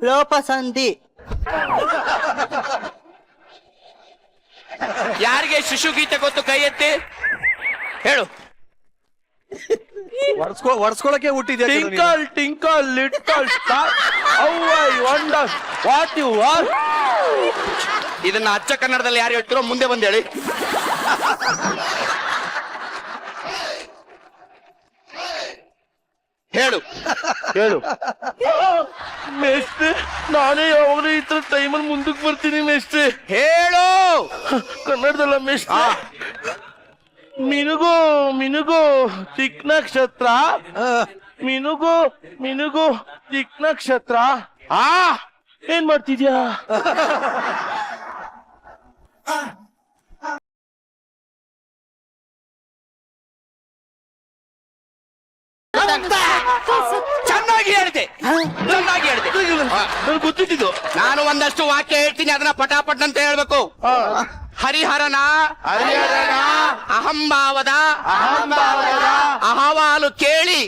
ಲೋಪಸಂಧಿ. ಯಾರಿಗೆ ಶಿಶುಗೀತೆ ಗೊತ್ತು ಕೈ ಎತ್ತಿ ಹೇಳು. ಒಡ್ಸ್ಕೊಳಕ್ಕೆ ಹುಟ್ಟಿದ್ಯಾ? Twinkle twinkle little star how I wonder what you are. ಇದನ್ನ ಅಚ್ಚ ಕನ್ನಡದಲ್ಲಿ ಯಾರು ಹೇಳ್ತಿರೋ ಮುಂದೆ ಬಂದು ಹೇಳಿ. ಹೇಳು ಹೇಳು. ಮೇಷ್ಟ್ರೆ, ನಾನೇ ಯಾವಾಗಲೂ ಈ ತರ ಟೈಮಲ್ಲಿ ಮುಂದಕ್ಕೆ ಬರ್ತೀನಿ ಮೇಷ್ಟ್ರೆ. ಹೇಳು. ಕನ್ನಡದಲ್ಲ ಮೇಷ್ಟ್ರೆ. ಮಿನುಗು ಮಿನುಗು ಚಿಕ್ಕ ನಕ್ಷತ್ರ, ಮಿನುಗು ಮಿನುಗು ಚಿಕ್ಕ ನಕ್ಷತ್ರ. ಏನ್ ಮಾಡ್ತಿದ್ಯಾ? ಚೆನ್ನಾಗಿ ಹೇಳಿದೆ, ಚೆನ್ನಾಗಿ ಹೇಳಿದೆ. ನನ್ಗೆ ಗೊತ್ತಿದ್ದು. ನಾನು ಒಂದಷ್ಟು ವಾಕ್ಯ ಹೇಳ್ತೀನಿ, ಅದನ್ನ ಪಟಾಪಟ್ ಅಂತ ಹೇಳ್ಬೇಕು. ಹರಿಹರನ ಅಹಂಭಾವದ ಅಹವಾಲು ಕೇಳಿ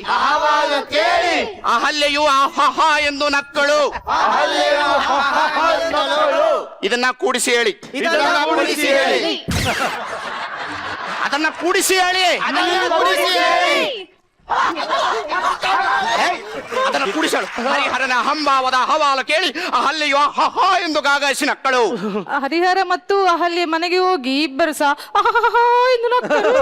ಅಹಲ್ಯೆಯು ಅಹಹ ಎಂದು ನಕ್ಕಳು. ಇದನ್ನ ಕೂಡಿಸಿ ಹೇಳಿ. ಅದನ್ನ ಕೂಡಿಸಿ ಹೇಳಿ. ಅದನ್ನು ಕೂಡಿಸಳು. ಹರಿಹರನ ಅಹಂಭಾವದ ಅಹವಾಲು ಕೇಳಿ ಅಹಲ್ಯೆಯು ಅಹಹ ಎಂದು ಗಾಗಾಯಿಸಿ ನಕ್ಕಳು. ಹರಿಹರ ಮತ್ತು ಅಹಲ್ಯೆ ಮನೆಗೆ ಹೋಗಿ ಇಬ್ಬರು ಸಹ ಅಹಹ ಎಂದು ನಕ್ಕರು.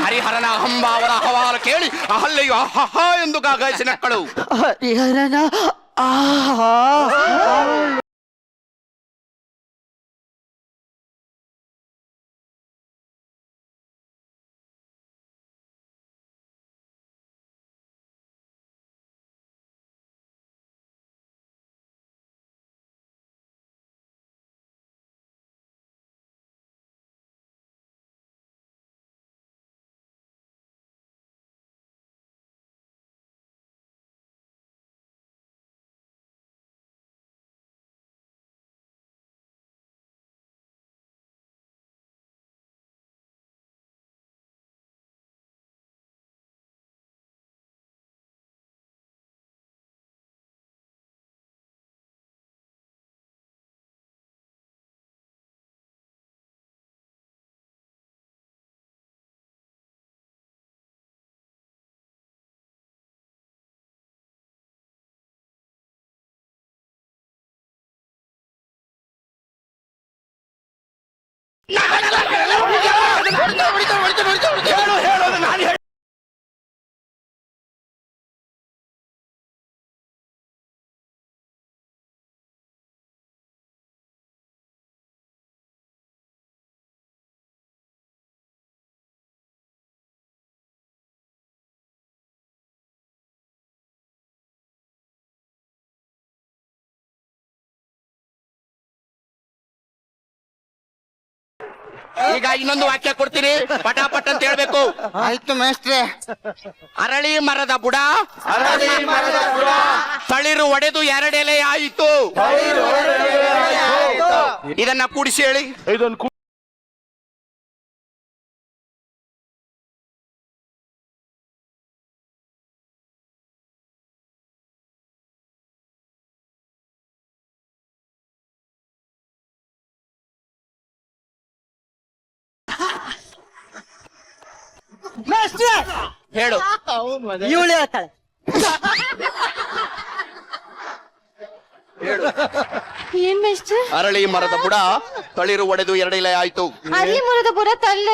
ಹರಿಹರನ ಅಹಂಭಾವದ ಅಹವಾಲು ಕೇಳಿ ಅಹಲ್ಯೆಯು ಅಹಹ ಎಂದು ಗಾಗಾಯಿಸಿ ನಕ್ಕಳು. ಹರಿಹರನ ಈಗ ಇನ್ನೊಂದು ವಾಕ್ಯ ಕೊಡ್ತೀನಿ, ಪಟಾಪಟ್ ಅಂತ ಹೇಳ್ಬೇಕು. ಆಯ್ತು ಮೇಷ್ಟ್ರೆ. ಅರಳಿ ಮರದ ಬುಡ ತಳಿರು ಒಡೆದು ಎರಡೆಲೆ ಆಯಿತು. ಇದನ್ನ ಕೂಡಿಸಿ ಹೇಳಿ. ಇದನ್ನು ಮೇಷ್ಟ್ರೆ, ಹೇಳು. ಇವಳು ಹೇಳ್ತಾಳೆ. ಏನ್ ಮೇಷ್ಟ್ರೆ? ಅರಳಿ ಮರದ ಬುಡ ತಳಿರು ಒಡೆದು ಎರಡೆಲೆ ಆಯ್ತು. ಅಲ್ಲಿ ಮುರದ ಪುರ ತಳ್ಳ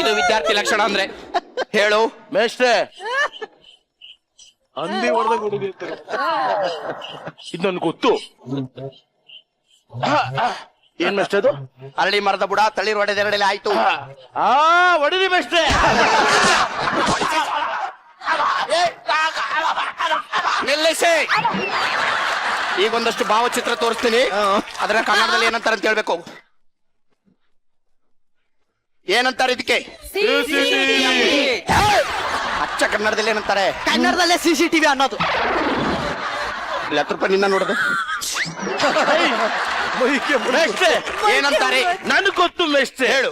ಇದು ವಿದ್ಯಾರ್ಥಿ ಲಕ್ಷಣ ಅಂದ್ರೆ. ಹೇಳು ಮೇಷ್ಟ್ರೆ. ಅಂದಿ ಹೊಡೆದ ಹುಡುಗಿ ಇದು ನನ್ಗೆ ಗೊತ್ತು. ಏನ್ ಮೇಷ್ಟ್ರೆ ಅದು? ಅರಳಿ ಮರದ ಬುಡ ತಳಿ ಹೊಡೆದೆರಡಲ್ಲಿ ಆಯ್ತು. ಹೊಡಿರಿ ಮೇಷ್ಟ್ರೆ. ನಿಲ್ಲಿಸಿ. ಈಗೊಂದಷ್ಟು ಭಾವಚಿತ್ರ ತೋರಿಸ್ತೀನಿ, ಅದನ್ನ ಕನ್ನಡದಲ್ಲಿ ಏನಂತಾರೆ ಅಂತ ಹೇಳ್ಬೇಕು. ಏನಂತಾರೆ ಇದಕ್ಕೆ? ಅಚ್ಚ ಕನ್ನಡದಲ್ಲಿ ಏನಂತಾರೆ? ಕನ್ನಡದಲ್ಲೇ CCTV ಅನ್ನೋದು. 10 ರೂಪಾಯಿ ನಿನ್ನ ನೋಡೋದು. ಮೇಷ್ಟ್ರೆ ಏನಂತಾರೆ? ನನ್ಗೆ ಗೊತ್ತು ಮೇಷ್ಟ್ರೆ. ಹೇಳು.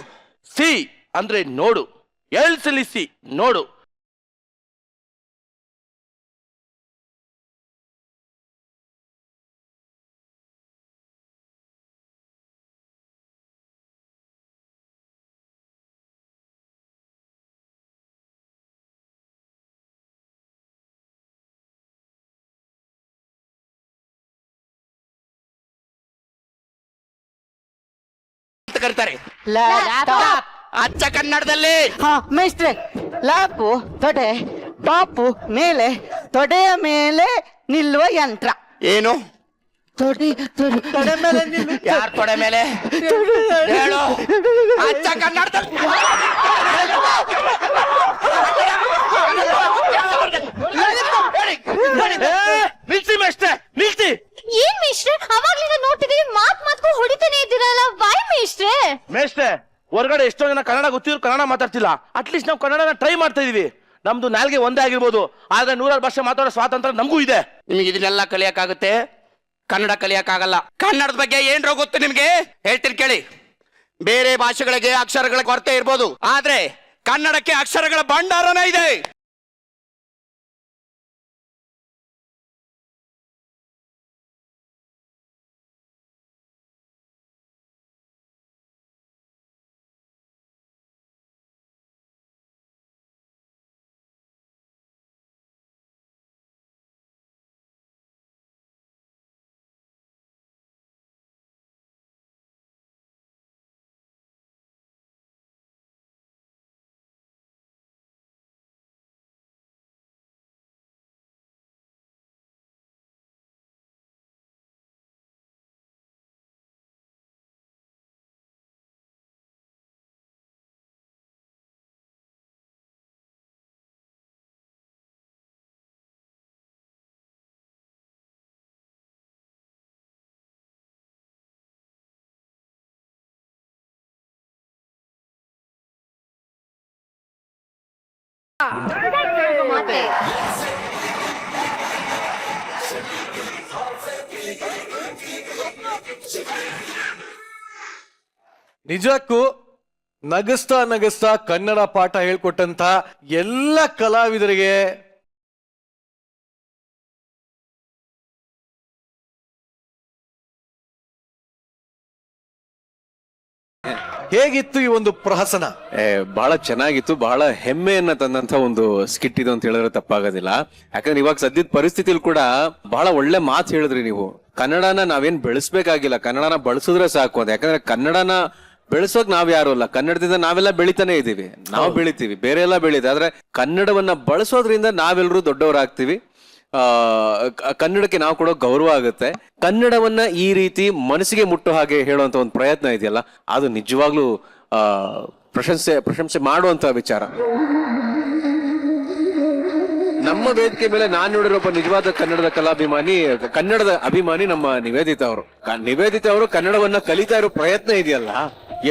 ಸಿ ಅಂದ್ರೆ ನೋಡು, ಎಲ್ಸಲಿಸಿ ನೋಡು. ಕರೀತಾರೆ ಲ್ಯಾಪ್ಟಾಪ್. ಅಚ್ಚ ಕನ್ನಡದಲ್ಲಿ. ಹಾ ಮೇಸ್ಟ್ರೆ, ಲ್ಯಾಪು ತೊಡೆ, ಟಾಪು ಮೇಲೆ, ತೊಡೆಯ ಮೇಲೆ ನಿಲ್ಲುವ ಯಂತ್ರ. ಏನು? ತೊಡೆ ಮೇಲೆ ನಿಲ್ಲುವ. ಯಾರ ತೊಡೆ ಮೇಲೆ? ಹೇಳು. ಅಚ್ಚ ಕನ್ನಡದಲ್ಲಿ. ನಿಲ್ಸಿ ಮೇಷ್ಟ್ರೆ, ನಿಲ್ಸಿ. ಏನ್ ಮೇಷ್ಟ್ರೆ ಅವಾಗ್ಲಿಂದ ನೋಡ್ತಿದೀವಿ, ಮಾತ್ಗೂ ಹೊಡಿತಾನೆ ಇದ್ದೀರಲ್ಲ, ಬಾಯ್ ಮೇಷ್ಟ್ರೆ. ಮೇಷ್ಟ್ರೆ, ಹೊರಗಡೆ ಎಷ್ಟೋ ಜನ ಕನ್ನಡ ಗೊತ್ತಿದ್ರು ಕನ್ನಡ ಮಾತಾಡ್ತಿಲ್ಲ. ಅಟ್ಲೀಸ್ಟ್ ನಾವು ಕನ್ನಡನ ಟ್ರೈ ಮಾಡ್ತಾ ಇದೀವಿ. ನಮ್ದು ನಾಲ್ಗೆ ಒಂದೇ ಆಗಿರ್ಬೋದು, ಆದ್ರೆ 100 ಭಾಷೆ ಮಾತಾಡೋ ಸ್ವಾತಂತ್ರ್ಯ ನಮಗೂ ಇದೆ. ನಿಮಗೆ ಇದನ್ನೆಲ್ಲ ಕಲಿಯಕ್ಕಾಗುತ್ತೆ, ಕನ್ನಡ ಕಲಿಯಕ್ಕಾಗಲ್ಲ. ಕನ್ನಡದ ಬಗ್ಗೆ ಏನ್ರೋ ಗೊತ್ತು ನಿಮ್ಗೆ? ಹೇಳ್ತೀನಿ ಕೇಳಿ. ಬೇರೆ ಭಾಷೆಗಳಿಗೆ ಅಕ್ಷರಗಳ ಕೊರತೆ ಇರ್ಬೋದು, ಆದ್ರೆ ಕನ್ನಡಕ್ಕೆ ಅಕ್ಷರಗಳ ಭಂಡಾರನೇ ಇದೆ. ನಿಜಕ್ಕೂ ನಗಸ್ತಾ ನಗಸ್ತಾ ಕನ್ನಡ ಪಾಠ ಹೇಳ್ಕೊಟ್ಟಂತ ಎಲ್ಲ ಕಲಾವಿದರಿಗೆ ಹೇಗಿತ್ತು ಈ ಒಂದು ಪ್ರಹಸನ? ಬಹಳ ಚೆನ್ನಾಗಿತ್ತು. ಬಹಳ ಹೆಮ್ಮೆಯನ್ನ ತಂದಂತ ಒಂದು ಸ್ಕಿಟ್ ಇದು ಅಂತ ಹೇಳಿದ್ರೆ ತಪ್ಪಾಗೋದಿಲ್ಲ. ಯಾಕಂದ್ರೆ ಇವಾಗ ಸದ್ಯದ ಪರಿಸ್ಥಿತಿಲಿ ಕೂಡ ಬಹಳ ಒಳ್ಳೆ ಮಾತು ಹೇಳಿದ್ರಿ ನೀವು. ಕನ್ನಡನ ನಾವೇನ್ ಬೆಳೆಸ್ಬೇಕಾಗಿಲ್ಲ, ಕನ್ನಡನ ಬಳಸಿದ್ರೆ ಸಾಕು ಅಂತ. ಯಾಕಂದ್ರೆ ಕನ್ನಡನ ಬೆಳೆಸೋಕ್ ನಾವ್ ಯಾರು ಅಲ್ಲ, ಕನ್ನಡದಿಂದ ನಾವೆಲ್ಲ ಬೆಳಿತಾನೆ ಇದೀವಿ, ನಾವು ಬೆಳಿತೀವಿ, ಬೇರೆ ಎಲ್ಲ ಬೆಳೀತೀವಿ. ಆದ್ರೆ ಕನ್ನಡವನ್ನ ಬಳಸೋದ್ರಿಂದ ನಾವೆಲ್ಲರೂ ದೊಡ್ಡವರಾಗ್ತೀವಿ. ಕನ್ನಡಕ್ಕೆ ನಾವು ಕೊಡೋ ಗೌರವ ಆಗುತ್ತೆ. ಕನ್ನಡವನ್ನ ಈ ರೀತಿ ಮನಸ್ಸಿಗೆ ಮುಟ್ಟೋ ಹಾಗೆ ಹೇಳುವಂತ ಒಂದು ಪ್ರಯತ್ನ ಇದೆಯಲ್ಲ, ಅದು ನಿಜವಾಗ್ಲೂ ಪ್ರಶಂಸೆ ಮಾಡುವಂತ ವಿಚಾರ. ನಮ್ಮ ವೇದಿಕೆ ಮೇಲೆ ನಾನು ನೋಡಿರೋ ಒಬ್ಬ ನಿಜವಾದ ಕನ್ನಡದ ಕಲಾಭಿಮಾನಿ, ಕನ್ನಡದ ಅಭಿಮಾನಿ ನಮ್ಮ ನಿವೇದಿತಾ ಅವರು. ನಿವೇದಿತಾ ಅವರು ಕನ್ನಡವನ್ನ ಕಲಿತಾ ಇರೋ ಪ್ರಯತ್ನ ಇದೆಯಲ್ಲ,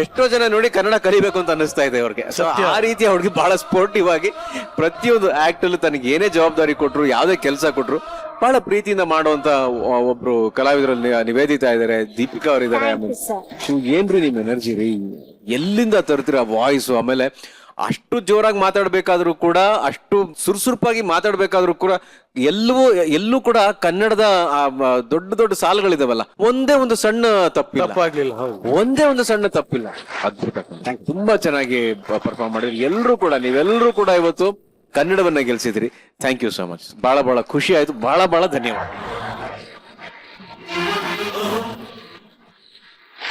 ಎಷ್ಟೋ ಜನ ನೋಡಿ ಕನ್ನಡ ಕಲಿಬೇಕು ಅಂತ ಅನಿಸ್ತಾ ಇದೆ ಅವ್ರಿಗೆ. ಸೊ ಆ ರೀತಿ ಅವ್ರಿಗೆ ಬಹಳ ಸ್ಪೋರ್ಟಿವ್ ಆಗಿ ಪ್ರತಿಯೊಂದು ಆಕ್ಟ್ ಅಲ್ಲೂ ತನಗೆ ಏನೇ ಜವಾಬ್ದಾರಿ ಕೊಟ್ರು, ಯಾವ್ದೇ ಕೆಲಸ ಕೊಟ್ರು ಬಹಳ ಪ್ರೀತಿಯಿಂದ ಮಾಡುವಂತ ಒಬ್ರು ಕಲಾವಿದರಲ್ಲಿ ನಿವೇದಿತಾ ಇದಾರೆ, ದೀಪಿಕಾ ಅವ್ರು ಇದಾರೆ. ಏನ್ರಿ ನಿಮ್ ಎನರ್ಜಿ ರೀ, ಎಲ್ಲಿಂದ ತರ್ತೀರ ವಾಯ್ಸು? ಆಮೇಲೆ ಅಷ್ಟು ಜೋರಾಗಿ ಮಾತಾಡ್ಬೇಕಾದ್ರೂ ಕೂಡ, ಅಷ್ಟು ಸುರ್ಸುರ್ಪಾಗಿ ಮಾತಾಡ್ಬೇಕಾದ್ರೂ ಕೂಡ ಎಲ್ಲೂ ಕೂಡ ಕನ್ನಡದ ದೊಡ್ಡ ದೊಡ್ಡ ಸಾಲುಗಳಿದಾವಲ್ಲ, ಒಂದೇ ಒಂದು ಸಣ್ಣ ತಪ್ಪಿಲ್ಲ, ಒಂದೇ ಒಂದು ಸಣ್ಣ ತಪ್ಪಿಲ್ಲ. ಅದ್ಭುತ, ತುಂಬಾ ಚೆನ್ನಾಗಿ ಪರ್ಫಾರ್ಮ್ ಮಾಡಿದ್ರಿ ಎಲ್ಲರೂ ಕೂಡ. ನೀವೆಲ್ಲರೂ ಕೂಡ ಇವತ್ತು ಕನ್ನಡವನ್ನ ಗೆಲ್ಸಿದ್ರಿ. Thank you so much. ಬಹಳ ಖುಷಿ ಆಯ್ತು. ಬಹಳ ಧನ್ಯವಾದ.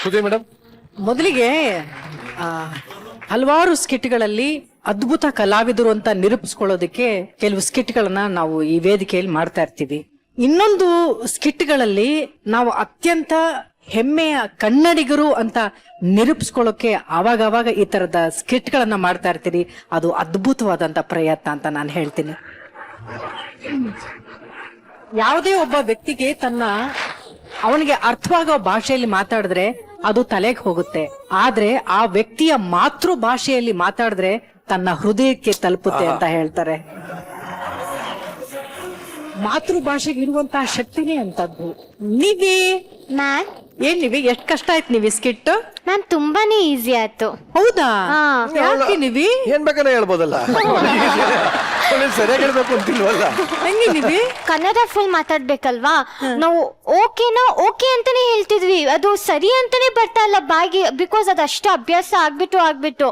ಸುಧೀ ಮೇಡಮ್, ಮೊದಲಿಗೆ ಹಲವಾರು ಸ್ಕಿಟ್ಗಳಲ್ಲಿ ಅದ್ಭುತ ಕಲಾವಿದರು ಅಂತ ನಿರೂಪಿಸ್ಕೊಳ್ಳೋದಕ್ಕೆ ಕೆಲವು ಸ್ಕಿಟ್ಗಳನ್ನ ನಾವು ಈ ವೇದಿಕೆಯಲ್ಲಿ ಮಾಡ್ತಾ ಇರ್ತೀವಿ. ಇನ್ನೊಂದು ಸ್ಕಿಟ್ಗಳಲ್ಲಿ ನಾವು ಅತ್ಯಂತ ಹೆಮ್ಮೆಯ ಕನ್ನಡಿಗರು ಅಂತ ನಿರೂಪಿಸ್ಕೊಳ್ಳೋಕೆ ಅವಾಗ ಈ ತರದ ಸ್ಕಿಟ್ಗಳನ್ನ ಮಾಡ್ತಾ ಇರ್ತೀರಿ. ಅದು ಅದ್ಭುತವಾದಂತ ಪ್ರಯತ್ನ ಅಂತ ನಾನು ಹೇಳ್ತೀನಿ. ಯಾವುದೇ ಒಬ್ಬ ವ್ಯಕ್ತಿಗೆ ಅವನಿಗೆ ಅರ್ಥವಾಗೋ ಭಾಷೆಯಲ್ಲಿ ಮಾತಾಡಿದ್ರೆ ಅದು ತಲೆಗೆ ಹೋಗುತ್ತೆ. ಆದ್ರೆ ಆ ವ್ಯಕ್ತಿಯ ಮಾತೃ ಭಾಷೆಯಲ್ಲಿ ಮಾತಾಡಿದ್ರೆ ತನ್ನ ಹೃದಯಕ್ಕೆ ತಲುಪುತ್ತೆ ಅಂತ ಹೇಳ್ತಾರೆ. ಮಾತೃಭಾಷೆಗೆ ಇರುವಂತಹ ಶಕ್ತಿನೇ ಅಂತದ್ದು. ನೀವೇ ಮ್ಯಾಮ್ ನೀವಿ ಎಷ್ಟ್ ಕಷ್ಟ ಆಯ್ತು ನೀವಿ ಸ್ಕಿಟ್? ಮ್ಯಾಮ್ ತುಂಬಾನೇ ಈಸಿ ಆಯ್ತು. ಹೌದಾ? ಹಾ. ಯಾಕೆ ನೀವಿ ಏನ್ ಬೇಕಾದ್ರೆ ಹೇಳ್ಬೋದಲ್ಲ. ಸರಿಯಾಗಿ ಹೇಳ್ಬೇಕು ಅಂತಿಲ್ವಲ್ಲ. ಹೆಂಗೆ ನೀವಿ ಕನ್ನಡ ಫುಲ್ ಮಾತಾಡ್ಬೇಕಲ್ವಾ, ನಾವು ಓಕೆನಾ ಓಕೆ ಅಂತಾನೆ ಹೇಳ್ತಿದ್ವಿ, ಅದು ಸರಿ ಅಂತಾನೆ ಬರ್ತಾ ಇಲ್ಲ ಬಾಯಿಗೆ. ಬಿಕಾಸ್ ಅದು ಅಷ್ಟು ಅಭ್ಯಾಸ ಆಗ್ಬಿಟ್ಟು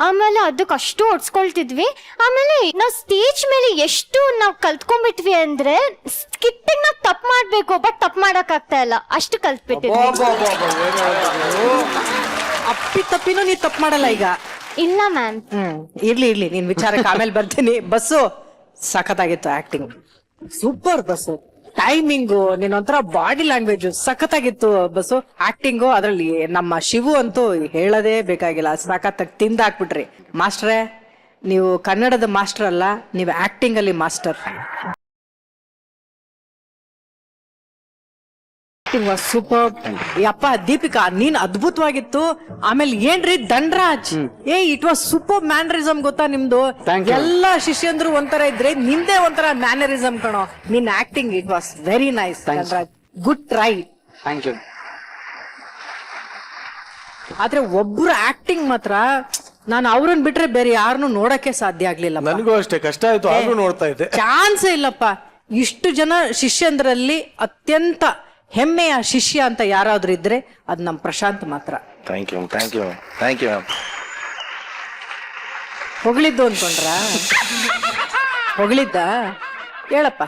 ಆಮೇಲೆ ಅದಕ್ಕೆ ಅಷ್ಟು ಹೊಡ್ಸ್ಕೊಳ್ತಿದ್ವಿ. ಆಮೇಲೆ ನಾವು ಸ್ಟೇಜ್ ಮೇಲೆ ಎಷ್ಟು ನಾವು ಕಲ್ತ್ಕೊಂಡ್ಬಿಟ್ವಿ ಅಂದ್ರೆ ಸ್ಕಿಟ್ಟಿಂಗ್ ನಾವ್ ತಪ್ಪು ಮಾಡ್ಬೇಕು, ಬಟ್ ತಪ್ಪು ಮಾಡಕ್ ಆಗ್ತಾ ಇಲ್ಲ, ಅಷ್ಟು ಕಲ್ತ್ಬಿಟ್ಟಿದ್ವಿ. ಅಪ್ಪಿ ತಪ್ಪಿನೂ ನೀ ತಪ್ಪು ಮಾಡಲ್ಲ ಈಗ. ಇಲ್ಲ ಮ್ಯಾಮ್. ಇರ್ಲಿ ನೀನ್ ವಿಚಾರಕ್ಕೆ ಆಮೇಲೆ ಬರ್ತೀನಿ. ಬಸ್ಸು ಸಖತ್ತಾಗಿತ್ತು, ಆಕ್ಟಿಂಗ್ ಸೂಪರ್. ಬಸ್ಸು ಟೈಮಿಂಗು, ನೀನ್ ಒಂಥರ ಬಾಡಿ ಲ್ಯಾಂಗ್ವೇಜ್ ಸಖತ್ತಾಗಿತ್ತು. ಬಸ್ಸು ಆಕ್ಟಿಂಗು ಅದ್ರಲ್ಲಿ ನಮ್ಮ ಶಿವು ಅಂತೂ ಹೇಳದೇ ಬೇಕಾಗಿಲ್ಲ, ಸಖತ್ತಾಗಿ ತಿಂದಾಕ್ಬಿಟ್ರಿ. ಮಾಸ್ಟ್ರೇ, ನೀವು ಕನ್ನಡದ ಮಾಸ್ಟರ್ ಅಲ್ಲ, ನೀವು ಆಕ್ಟಿಂಗ್ ಅಲ್ಲಿ ಮಾಸ್ಟರ್. ಸೂಪರ್. ಯಪ್ಪ ದೀಪಿಕಾ, ನೀನ್ ಅದ್ಭುತವಾಗಿತ್ತು. ಆಮೇಲೆ ಏನ್ರಿ Dhanraj, it was super mannerism. ಗೊತ್ತಾ ನಿಮ್ದು? ಎಲ್ಲಾ ಶಿಷ್ಯಂದ್ರು ಒಂಥರ ಇದ್ರೆ ನಿಂದೇ ಒಂಥರ ಮ್ಯಾನರಿಸಮ್ ಕಣೋ. ನಿನ್ acting it was very nice Dhanraj, good try. Thank you. ಆದ್ರೆ ಒಬ್ರು ಆಕ್ಟಿಂಗ್ ಮಾತ್ರ ನಾನು ಅವ್ರನ್ನ ಬಿಟ್ರೆ ಬೇರೆ ಯಾರನ್ನು ನೋಡಕ್ಕೆ ಸಾಧ್ಯ ಆಗ್ಲಿಲ್ಲ. ನನಗೂ ಅಷ್ಟೇ ಕಷ್ಟ ಆಯ್ತು, ಆದ್ರೂ ನೋಡ್ತಾ ಇದ್ದೆ. ಚಾನ್ಸೇ ಇಲ್ಲಪ್ಪ. ಇಷ್ಟು ಜನ ಶಿಷ್ಯಂದ್ರಲ್ಲಿ ಅತ್ಯಂತ ಹೆಮ್ಮೆಯ ಶಿಷ್ಯ ಅಂತ ಯಾರಾದ್ರೂ ಇದ್ರೆ ಅದು ನಮ್ ಪ್ರಶಾಂತ್ ಮಾತ್ರ. Thank you ma'am. ಹೊಗಳಿದ್ದು ಅನ್ಕೊಂಡ್ರ? ಹೊಗಳಿದ್ದ ಹೇಳಪ್ಪ.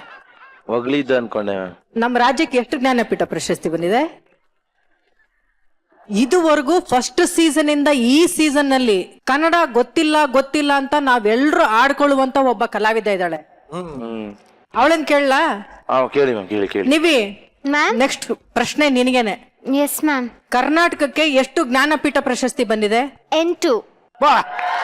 ಹೊಗಳಿದ್ದ ಅನ್ಕೊಂಡೆ. ನಮ್ಮ ರಾಜ್ಯಕ್ಕೆ ಎಷ್ಟು ಜ್ಞಾನಪೀಠ ಪ್ರಶಸ್ತಿ ಬಂದಿದೆ ಇದುವರೆಗೂ? ಫಸ್ಟ್ ಸೀಸನ್ ಇಂದ ಈ ಸೀಸನ್ ನಲ್ಲಿ ಕನ್ನಡ ಗೊತ್ತಿಲ್ಲ ಅಂತ ನಾವೆಲ್ಲರೂ ಆಡ್ಕೊಳ್ಳುವಂತ ಒಬ್ಬ ಕಲಾವಿದ ಇದ್ದಾಳೆ. ಅವಳನ್ ಕೇಳಲಾ? ಕೇಳಿ ಮ್ಯಾಮ್, ಕೇಳಿ. ನೀವಿ ಮ್ಯಾಮ್ ನೆಕ್ಸ್ಟ್ ಪ್ರಶ್ನೆ ನಿನಗೇನೆ. Yes ma'am. ಕರ್ನಾಟಕಕ್ಕೆ ಎಷ್ಟು ಜ್ಞಾನಪೀಠ ಪ್ರಶಸ್ತಿ ಬಂದಿದೆ? 8.